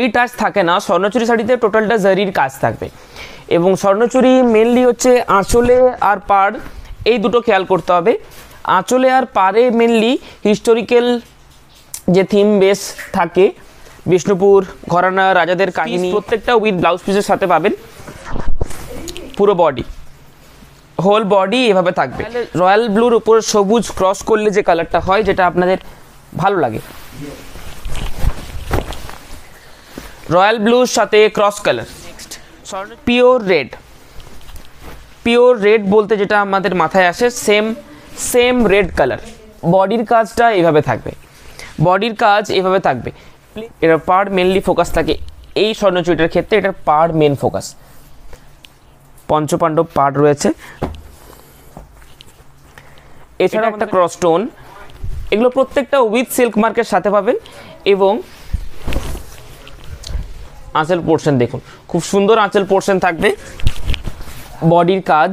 এই টাচ থাকে না, স্বর্ণচুরি শাড়িতে টোটালটা জারির কাজ থাকবে। এবং স্বর্ণচুরি মেনলি হচ্ছে আঁচলে আর পাড়, এই দুটো খেয়াল করতে হবে। আঁচলে আর পাড়ে মেনলি হিস্টোরিক্যাল যে থিম বেস থাকে, বিষ্ণুপুর ঘরানা রাজাদের কাহিনী, প্রত্যেকটা উইথ ব্লাউজ পিসের সাথে পাবেন। পুরো বডি, হোল বডি এভাবে থাকবে। রয়্যাল ব্লুর উপর সবুজ ক্রস করলে যে কালারটা হয়, যেটা আপনাদের ভালো লাগে, রয়্যাল ব্লুর সাথে cross colour. Pure red, pure red বলতে যেটা আমাদের মাথায় আসে, সেম রেড কালার। বডির কাজটা এভাবে থাকবে, বডির কাজ এভাবে থাকবে। এটা পাড় মেনলি ফোকাস থাকে এই স্বর্ণচুরিটার ক্ষেত্রে, এটার পাড় মেন ফোকাস। পঞ্চপাণ্ডব পাড় রয়েছে, এছাড়া একটা ক্রস স্টোন, এগুলো প্রত্যেকটা উইথ সিল্ক মার্কের সাথে পাবেন। এবং আঁচল পোর্শন দেখুন, খুব সুন্দর আঁচল পোর্শন থাকবে। বডির কাজ